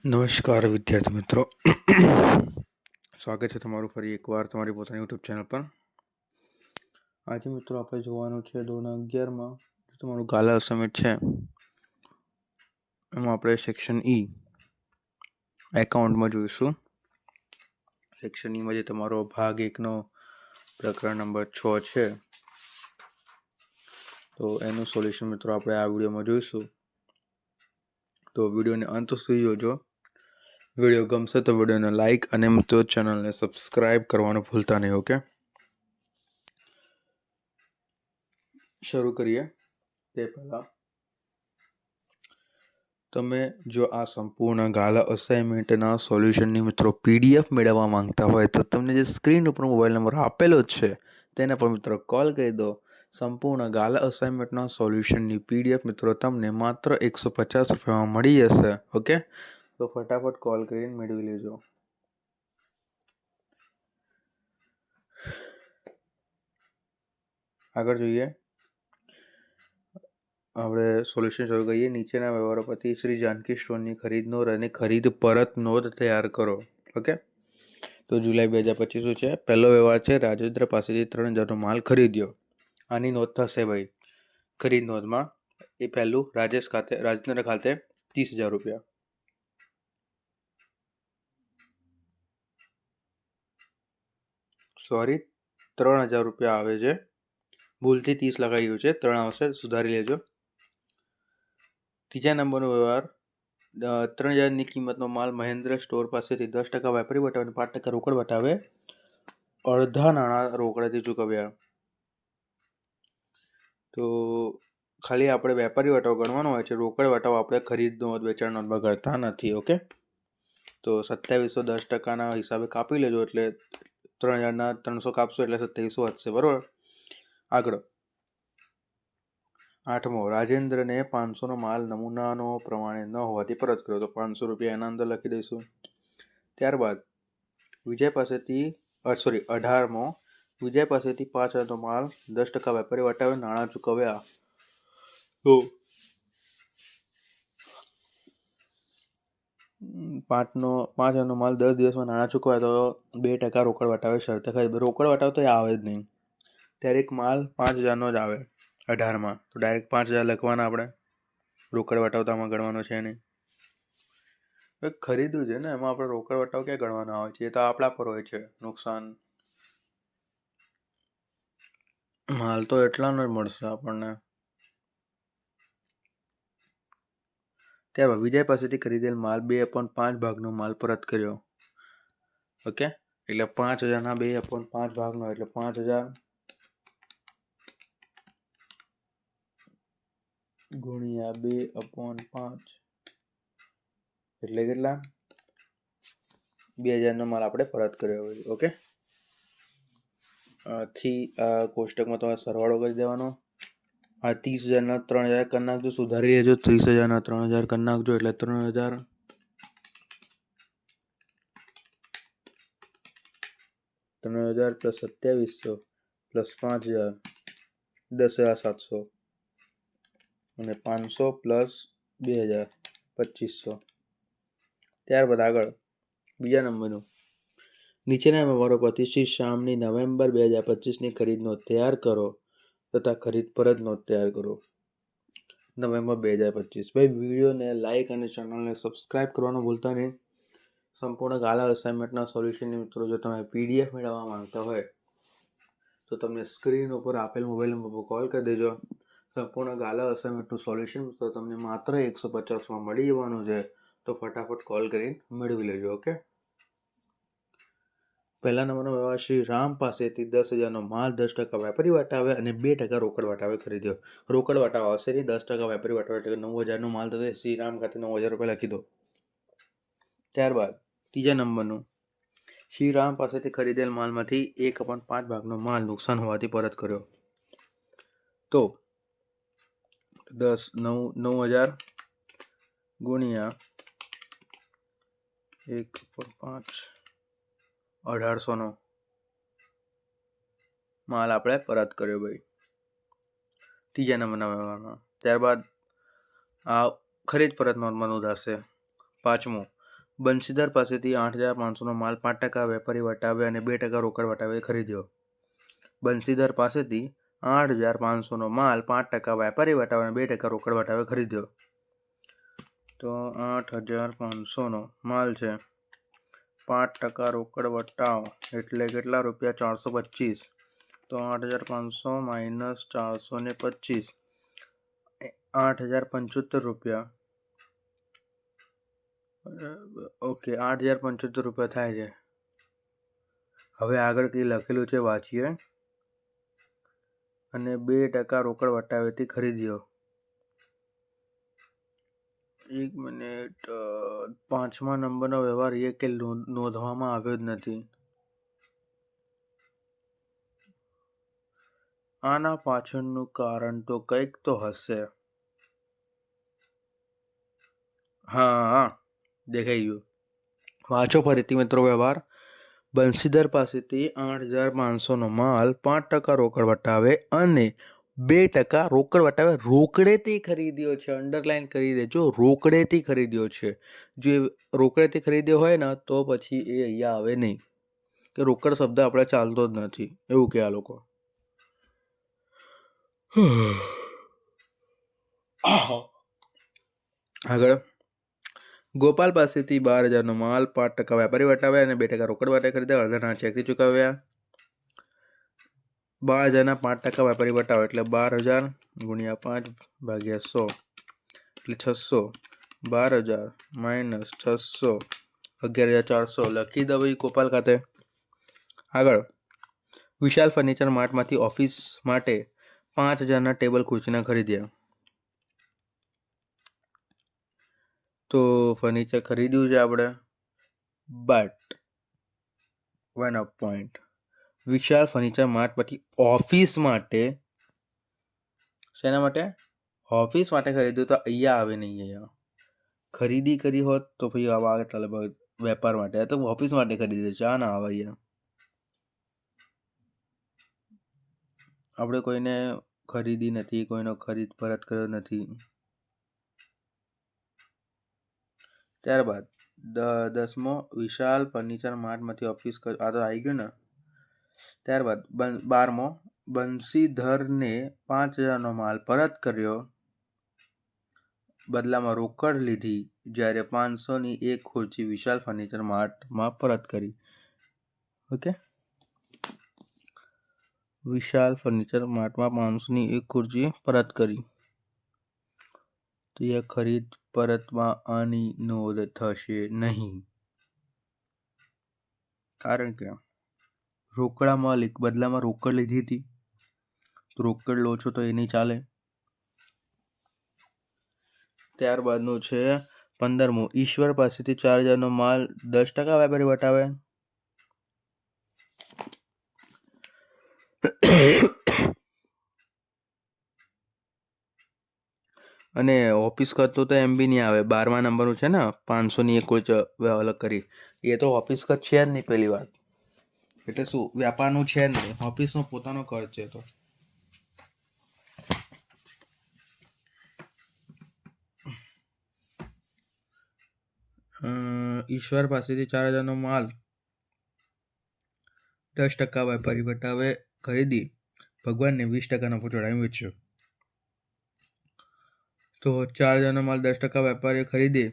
નમસ્કાર વિદ્યાર્થી મિત્રો, સ્વાગત છે તમારું ફરી એકવાર તમારી પોતાની યુટ્યુબ ચેનલ પર. આજે મિત્રો આપણે જોવાનું છે ધોરણ 11માં તમારું ગાલા અસાઇનમેન્ટ છે એમાં આપણે સેક્શન ઈ એકાઉન્ટમાં જોઈશું. સેક્શન ઈમાં જે તમારો ભાગ 1નો પ્રકરણ નંબર 6 છે, તો એનું સોલ્યુશન મિત્રો આપણે આ વિડીયોમાં જોઈશું. તો વિડીયોને અંત સુધી જોજો. વિડીયો ગમશે તો વિડીયોને લાઇક અને મિત્રો ચેનલને સબસ્ક્રાઇબ કરવાનું ભૂલતા નહીં. ઓકે, શરૂ કરીએ તે પહેલાં તમે જો આ સંપૂર્ણ ગાલા અસાઇનમેન્ટના સોલ્યુશનની મિત્રો પીડીએફ મેળવવા માંગતા હોય તો તમને જે સ્ક્રીન ઉપર મોબાઈલ નંબર આપેલો જ છે તેના પર મિત્રો કોલ કરી દો. સંપૂર્ણ ગાલા અસાઇનમેન્ટના સોલ્યુશનની પીડીએફ મિત્રો તમને માત્ર 150 રૂપિયામાં મળી જશે. ઓકે, તો ફટાફટ કોલ કરીને મેળવી લેજો. આગળ જોઈએ, આપણે સોલ્યુશન શરૂ કરીએ. નીચેના વ્યવહારો પરથી શ્રી જાનકી સ્ટોરની ખરીદ નોંધ અને ખરીદ પરત નોંધ તૈયાર કરો. ઓકે, તો જુલાઈ 2025 છે. પહેલો વ્યવહાર છે, રાજેન્દ્ર પાસેથી 3000નો માલ ખરીદ્યો. આની નોંધ થશે ભાઈ ખરીદ નોંધમાં. એ પહેલું, રાજેન્દ્ર ખાતે 30,000 રૂપિયા. સોરી, 3000 રૂપિયા આવે છે, ભૂલથી 30 લગાવી ગયું છે, 3 આવશે, સુધારી લેજો. ત્રીજા નંબરનો વ્યવહાર, 3000ની કિંમતનો માલ મહેન્દ્ર સ્ટોર પાસેથી 10% વેપારી વટાવે અને 5% રોકડ વટાવે અડધા નાણાં રોકડાથી ચૂકવ્યા. તો ખાલી આપણે વેપારી વટાવ ગણવાનો હોય છે, રોકડ વટાવ આપણે ખરીદ નોંધ વેચાણ નોંધમાં ગણતા નથી. ઓકે, તો 2710% હિસાબે કાપી લેજો, એટલે 3000ના 300 કાપશો એટલે 2700 વધશે. બરાબર. આગળ 8મો, રાજેન્દ્રને 500નો માલ નમૂનાનો પ્રમાણે ન હોવાથી પરત કર્યો, તો 500 રૂપિયા એના અંદર લખી દઈશું. ત્યારબાદ વિજય પાસેથી 18મો, વિજય પાસેથી 5000નો માલ 10% વેપારી વટાવે નાણાં ચૂકવ્યા. તો 5000નો માલ 10 દિવસમાં નાણાં ચૂકવ્યા તો 2% રોકડ વટાવે શરતે ખરીદ. રોકડ વટાવ તો એ આવે જ નહીં, ડાયરેક્ટ માલ 5000નો જ આવે 18માં, તો ડાયરેક્ટ 5000 લખવાના આપણે, રોકડ વટાવ તો આમાં ગણવાનો છે નહીં. ખરીદ્યું છે ને, એમાં આપણે રોકડ વટાવ ક્યાં ગણવાનો આવે છે? એ તો આપણા પર હોય છે નુકસાન. માલ તો એટલાનો જ મળશે આપણને. ત્યારબાદ વિજય પાસેથી ખરીદેલ માલ 2/5 ભાગનો માલ પરત કર્યો. ઓકે, એટલે 5000ના 2/5 ભાગનો એટલે 5000 ગુણ્યા 2/5 એટલે કેટલા? 2000નો માલ આપણે પરત કર્યો. ઓકે, થી આ કોષ્ટકમાં તમારે સરવાળો કરી દેવાનો. આ 30,000ના 3000 કરી નાખજો, સુધારી લેજો. 30,000ના 3000 કરી નાખજો એટલે 3000 પ્લસ 2700 પ્લસ 5000 10,700 અને 500 પ્લસ 2000 2500. ત્યારબાદ આગળ બીજા નંબરનું, નીચેના વ્યવહારો પરથી શ્રી શ્યામની નવેમ્બર 2025ની ખરીદ નોંધ તૈયાર કરો તથા ખરીદ પરત નોંધ તૈયાર કરો. નવેમ્બર 2025. ભાઈ વિડીયોને લાઇક અને ચેનલને સબસ્ક્રાઇબ કરવાનું ભૂલતા નહીં. સંપૂર્ણ ગાલા અસાઇનમેન્ટના સોલ્યુશનની મિત્રો જો તમે પીડીએફ મેળવવા માંગતા હોય તો તમને સ્ક્રીન ઉપર આપેલ મોબાઈલ નંબર પર કોલ કરી દેજો. સંપૂર્ણ ગાલા અસાઇનમેન્ટનું સોલ્યુશન તો તમને માત્ર 150માં મળી જવાનું છે, તો ફટાફટ કોલ કરીને મેળવી લેજો. ઓકે, પહેલા નંબરનો વ્યવહાર, શ્રી રામ પાસેથી 10,000નો માલ 10% વેપારી વટાવે અને 2% રોકડ વટાવે ખરીદ્યો. રોકડ વટાવ આવશે નહીં, 10% વેપારી વટાવે એટલે 9,000નો માલ થશે. શ્રી રામ ખાતે 9,000 રૂપિયા લખી દો. ત્યારબાદ ત્રીજા નંબરનું, શ્રી રામ પાસેથી ખરીદેલ માલમાંથી 1/5 ભાગનો માલ નુકસાન હોવાથી પરત કર્યો. તો 9,000 ગુણ્યા 1/5 1800નો માલ આપણે પરત કર્યો ભાઈ, ત્રીજા નંબરના વ્યવહારમાં. ત્યારબાદ આ ખરીદ પરત નોંધમાં નોંધાશે. 5મું, બંસીધર પાસેથી 8,500નો માલ 5% વેપારી વટાવે અને 2% રોકડ વટાવે ખરીદ્યો. બંસીધર પાસેથી 8,500નો માલ 5% વેપારી વટાવે અને 2% રોકડ વટાવે ખરીદ્યો. તો 8,500નો માલ છે, 5% રોકડ વટાવ એટલે કેટલા રૂપિયા? 425. તો 8,500 માઇનસ 425, 8,075 રૂપિયા. ઓકે, 8,075 રૂપિયા થાય છે. હવે આગળ કંઈ લખેલું છે વાંચીએ. અને 2% રોકડ વટાવેથી ખરીદ્યો. 1 મિનિટ. 5મા નંબરનો વ્યવહાર એ કે નોંધવામાં આવ્યો જ નથી. આના પાછળનું કારણ તો કંઈક તો હશે. હા, દેખાઈ ગયું. વાંચો ફરીથી મિત્રો વ્યવહાર. બંસીધર પાસેથી 8,500નો માલ 5% રોકડ વટાવે અને 2% રોકડ વટાવે રોકડેથી ખરીદ્યો છે. અંડરલાઈન કરી દેજો, રોકડેથી ખરીદ્યો છે. જો રોકડેથી ખરીદ્યો હોય ને તો પછી એ અહીંયા આવે નહીં, કે રોકડ શબ્દ આપણે ચાલતો જ નથી એવું કે આ લોકો. આગળ, ગોપાલ પાસેથી 12,000નો માલ 5% વેપારી વટાવે અને 2% રોકડ વટાવે ખરીદ્યા. અડધાના ચેકથી ચૂકવ્યા. 12,000ના 5% વેપારી વટાવે એટલે 12,000 ગુણ્યા 5 ભાગ્યા 100 એટલે 600. 12,000 માઇનસ 600, 11,400 લખી દો ભાઈ ગોપાલ ખાતે. આગળ, વિશાલ ફર્નિચર માર્ટમાંથી ઓફિસ માટે 5,000ના ટેબલ ખુરશીના ખરીદ્યા. તો ફર્નિચર ખરીદ્યું છે આપણે, but one up point. Vishal furniture માર્ટમાંથી ઓફિસ માટે, શેના માટે? ઓફિસ માટે ખરીદ્યું તો અહીંયા આવે નહીં. અહીંયા ખરીદી કરી હોત તો ભાઈ આવા ચાલે વેપાર માટે, તો ઓફિસ માટે ખરીદે છે, આ ના આવે અહીંયા. આપણે કોઈને ખરીદી નથી, કોઈનો ખરીદ પરત કર્યો નથી. ત્યારબાદ 10મો, વિશાલ ફર્નિચર માર્ટમાંથી ઓફિસ, આ તો આવી ગયું ને. ત્યારબાદ 12મો, બંસીધરને 5,000નો માલ પરત કર્યો, બદલામાં રોકડ લીધી, જ્યારે 500ની એક ખુરશી વિશાલ ફર્નિચર માર્ટમાં પરત કરી. ઓકે, વિશાલ ફર્નિચર માર્ટમાં 500ની એક ખુરશી પરત કરી. તો એ ખરીદ પરતમાં આની નોંધ થશે નહીં, કારણ કે રોકડામાં બદલામાં રોકડ લીધી હતી. તો રોકડ લો છો તો એ નહીં ચાલે. ત્યારબાદનું છે 15મો, ઈશ્વર પાસેથી 4,000નો માલ 10% વેપારી વટાવે. અને ઓફિસ ખર્ચ તો એમ બી નહીં આવે. 12મા નંબરનું છે ને, 500ની એક કોઈ અલગ કરી, એ તો ઓફિસ ખર્ચ છે જ નહીં પહેલી વાત. એટલે શું, વ્યાપારનું છે જ નહીં, ઓફિસનો પોતાનો ખર્ચ છે. તો ઈશ્વર પાસેથી 4,000નો માલ 10% વેપારી વટાવે ખરીદી, ભગવાનને 20% નફો ચડાવી વેચ્યો. તો 4,000નો માલ 10% વેપારી ખરીદે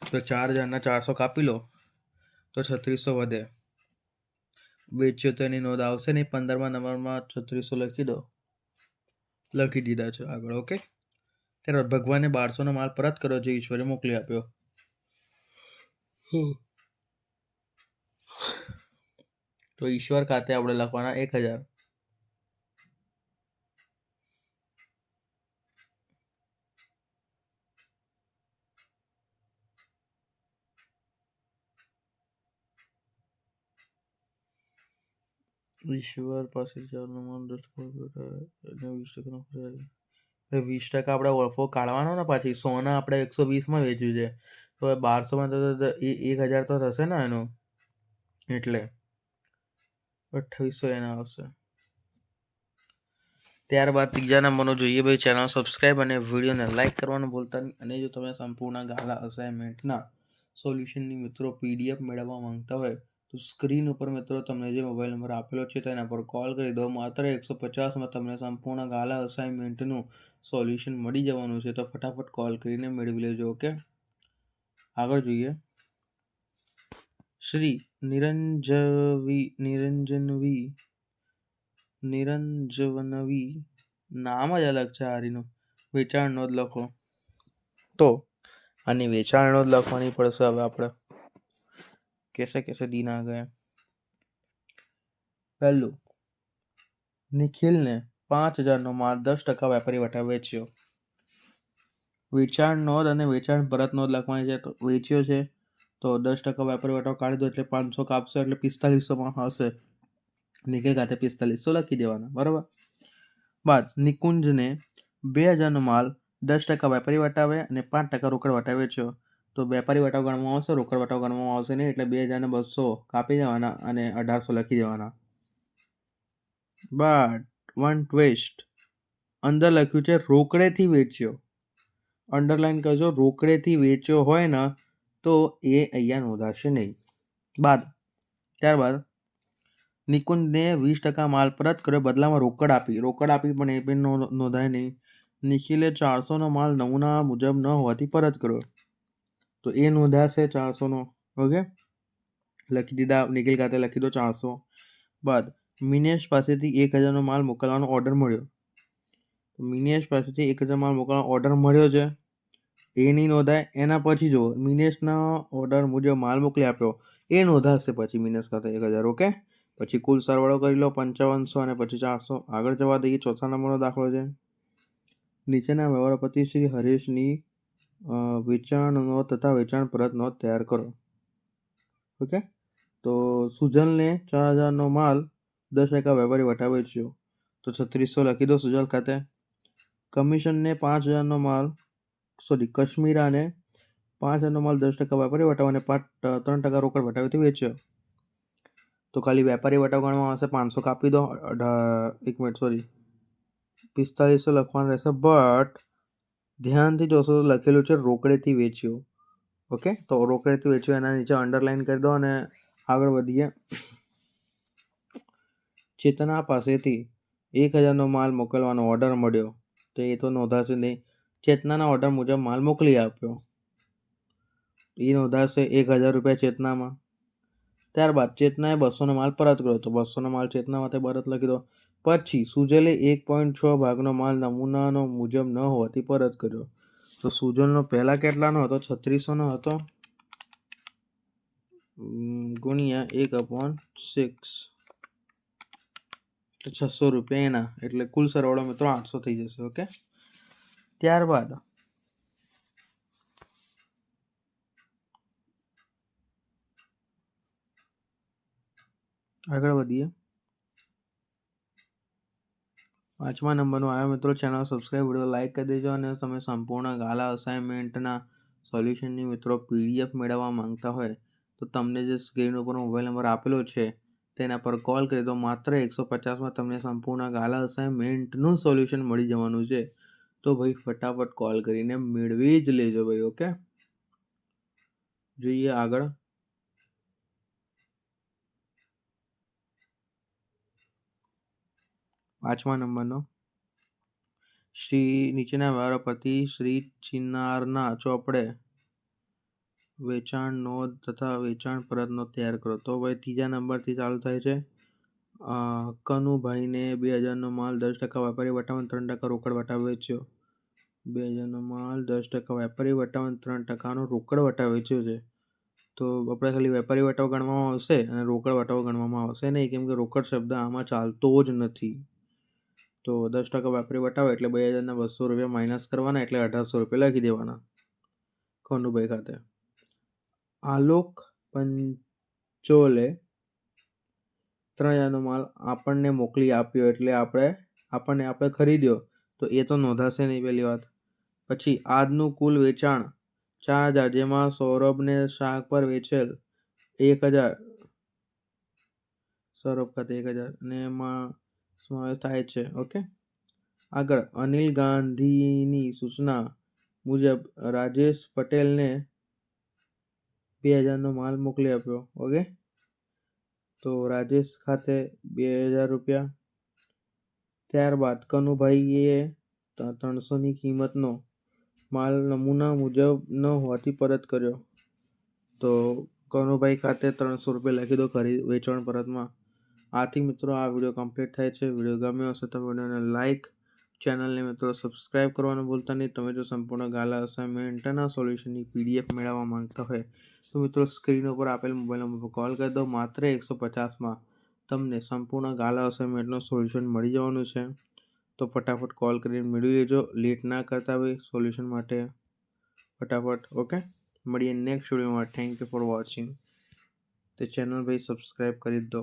તો 4,000ના 400 કાપી લો તો 3600 વધે. વેચ્યો તો એની નોંધ આવશે નહીં. 15મા નંબરમાં 3600 લખી દો, લખી દીધા છે આગળ. ઓકે, ત્યારે ભગવાને 1200નો માલ પરત કર્યો જે ઈશ્વરે મોકલી આપ્યો. તો ઈશ્વર ખાતે આપણે લખવાના 1,000. ઈશ્વર પાસે 4,000નો માલ 10% અને 20% 20% આપણે ઓળફો કાઢવાનો ને, પાછી 100ના આપણે 120માં વેચ્યું છે, તો 1200માં તો 1,000 તો થશે ને એનું, એટલે 2800 એના આવશે. ત્યારબાદ 3જા નંબરનો જોઈએ ભાઈ. ચેનલ સબસ્ક્રાઈબ અને વિડીયોને લાઇક કરવાનું ભૂલતા નહીં. અને જો તમે સંપૂર્ણ ગાલા અસાઇનમેન્ટના સોલ્યુશનની મિત્રો પીડીએફ મેળવવા માંગતા હોય તો સ્ક્રીન ઉપર મિત્રો તમને જે મોબાઈલ નંબર આપેલો છે તેના પર કોલ કરી દો. માત્ર 150માં તમને સંપૂર્ણ ગાલા અસાઇનમેન્ટનું સોલ્યુશન મળી જવાનું છે. તો ફટાફટ કોલ કરીને મેળવી લેજો. ઓકે, આગળ જોઈએ. શ્રી નિરંજનવી નામ જ અલગ છે હારીનું. વેચાણ નોંધ લખો. તો આની વેચાણ નોંધ લખવાની પડશે. હવે આપણે કેસે દિન આ ગયા. પહેલું, નિખિલને 5,000નો માલ 10% વેપારી વટા વેચ્યો. વેચાણ નોંધ અને વેચાણ પરત નોંધ લખવાની છે. તો વેચ્યો છે તો 10% વેપારી વટાવ કાઢી દો એટલે 500 કાપશો એટલે 4500માં હશે. નિખિલ ખાતે 4500 લખી દેવાના. બરાબર. બાદ નિકુંજને 2,000નો માલ 10% વેપારી વટાવે અને 5% રોકડ વટાવે વેચ્યો. તો વેપારી વટાવ ગણવામાં આવશે, રોકડ વટાવ ગણવામાં આવશે નહીં. એટલે 2,200 કાપી દેવાના અને 1,800 લખી દેવાના. બટ વન ટ્વિસ્ટ, અંદર લખ્યું છે રોકડેથી વેચ્યો. અંડરલાઈન કરજો. રોકડેથી વેચ્યો હોય ને તો એ અહીંયા નોંધાશે નહીં. ત્યારબાદ નિકુંજને 20% માલ પરત કર્યો, બદલામાં રોકડ આપી પણ એ પણ નોંધાય નહીં. નિખિલે 400નો માલ નમૂના મુજબ ન હોવાથી પરત કર્યો. તો એ નોંધાશે 400નો. ઓકે, લખી દીધા. નિખિલ ખાતે લખી દો 400. બાદ મિનેશ પાસેથી 1,000નો માલ મોકલવાનો ઓર્ડર મળ્યો. મિનેશ પાસેથી 1,000 માલ મોકલવાનો ઓર્ડર મળ્યો છે, એ નહીં નોંધાય. એના પછી જો મિનેશના ઓર્ડર મુજબ માલ મોકલી આપ્યો, એ નોંધાશે પછી મિનેશ ખાતે 1,000. ઓકે, પછી કુલ સરવાળો કરી લો 5500 અને પછી 400. આગળ જવા દઈએ. ચોથા નંબરનો દાખલો છે. નીચેના વ્યવહારો પરથી શ્રી હરેશની વેચાણ નોંધ તથા વેચાણ પરત નોંધ તૈયાર કરો. ઓકે, તો સુજલને 4,000નો માલ 10% વેપારી વટાવે વેચ્યો. તો 3600 લખી દો સુજલ ખાતે. કમિશનને 5,000નો માલ કશ્મીરાને 5,000નો માલ 10% વેપારી વટાવ અને 3% રોકડ વટાવેથી વેચ્યો. તો ખાલી વેપારી વટાવ ગણવામાં આવશે. 500 કાપી દો. 4500 લખવાનું રહેશે. બટ ધ્યાનથી જોશો તો લખેલું છે રોકડેથી વેચ્યો. ઓકે, તો રોકડેથી વેચ્યો એના નીચે અંડરલાઈન કરી દો અને આગળ વધીએ. ચેતના પાસેથી 1,000નો માલ મોકલવાનો ઓર્ડર મળ્યો. તો એ તો નોંધાશે નહીં. ચેતનાના ઓર્ડર મુજબ માલ મોકલી આપ્યો, એ નોંધાશે 1,000 રૂપિયા ચેતનામાં. ત્યારબાદ ચેતનાએ 200નો માલ પરત કર્યો. તો 200નો માલ ચેતના માટે પરત લખી દો. પછી સુજલે 1.6 ભાગનો માલ નમૂનાનો મુજબ ન હોવાથી પરત કર્યો. તો સુજલનો પહેલા કેટલાનો હતો? 3600નો હતો, ગુણ્યા 1/6 એટલે 600 રૂપિયા એના. એટલે કુલ સરવાળો મિત્રો 800 થઈ જશે. ઓકે, ત્યારબાદ આગળ વધીએ. 5મા નંબરનો આવ્યો મિત્રો. ચેનલ સબસ્ક્રાઈબ, વિડીયો લાઈક કરી દેજો. અને તમે સંપૂર્ણ ગાલા અસાઇનમેન્ટના સોલ્યુશનની મિત્રો પીડીએફ મેળવવા માંગતા હોય તો તમને જે સ્ક્રીન ઉપર મોબાઈલ નંબર આપેલો છે તેના પર કોલ કરી દો. માત્ર 150માં તમને સંપૂર્ણ ગાલા અસાઇનમેન્ટનું સોલ્યુશન મળી જવાનું છે. તો ભાઈ ફટાફટ કોલ કરીને મેળવી જ લેજો ભાઈ. ઓકે, જોઈએ આગળ. પાંચમા નંબરનો, શ્રી નીચેના વ્યવહારો પરથી શ્રી ચિનારના ચોપડે વેચાણ નોંધ તથા વેચાણ પરત નોંધ તૈયાર કરો. તો ભાઈ ત્રીજા નંબરથી ચાલુ થાય છે. કનુભાઈને 2,000નો માલ 10% વેપારી વટાવ 3% રોકડ વટાવ વેચ્યો. 2,000નો માલ 10% વેપારી વટાવ 3%નો રોકડ વટાવ વેચ્યો છે. તો આપણે ખાલી વેપારી વટાવ ગણવામાં આવશે અને રોકડ વટાવ ગણવામાં આવશે નહીં, કેમ કે રોકડ શબ્દ આમાં ચાલતો જ નથી. તો 10% વેપારી વટાવ એટલે 2,200 રૂપિયા માઇનસ કરવાના એટલે 1,800 રૂપિયા લખી દેવાના કનુભાઈ ખાતે. આલોક પંચોલે 3,000નો માલ આપણને મોકલી આપ્યો એટલે આપણે ખરીદ્યો, તો એ તો નોંધાશે નહીં પહેલી વાત. પછી આજનું કુલ વેચાણ 4,000, જેમાં સૌરભને શાક પર વેચેલ 1,000, સૌરભ ખાતે 1,000 અને એમાં સમાવેશ થાય છે. ઓકે, આગળ અનિલ ગાંધીની સૂચના મુજબ રાજેશ પટેલને 2000નો માલ મોકલી આપ્યો. ઓકે, તો રાજેશ ખાતે 2000 રૂપિયા. ત્યારબાદ કનુભાઈએ 300ની કિંમતનો માલ નમૂના મુજબ ન હોવાથી પરત કર્યો. તો કનુભાઈ ખાતે 300 રૂપિયા લખી દો વેચાણ પરતમાં. આથી મિત્રો આ વિડીયો કમ્પ્લીટ થાય છે. વિડીયો ગમ્યો હશે તો વિડીયોને લાઇક, ચેનલને મિત્રો સબસ્ક્રાઇબ કરવાનું ભૂલતા નહીં. તમે જો સંપૂર્ણ ગાલા અસાઇનમેન્ટના સોલ્યુશનની PDF મેળવવા માંગતા હોય તો મિત્રો સ્ક્રીન ઉપર આપેલ મોબાઈલ નંબર પર કોલ કરી દો. માત્ર 150માં તમને સંપૂર્ણ ગાલા અસાઇનમેન્ટનું સોલ્યુશન મળી જવાનું છે. તો ફટાફટ કોલ કરીને મેળવી લેજો. લેટ ના કરતા હોય સોલ્યુશન માટે ફટાફટ. ઓકે, મળીએ નેક્સ્ટ વિડીયોમાં. Thank you for watching. તો ચેનલ ભાઈ સબસ્ક્રાઈબ કરી દો.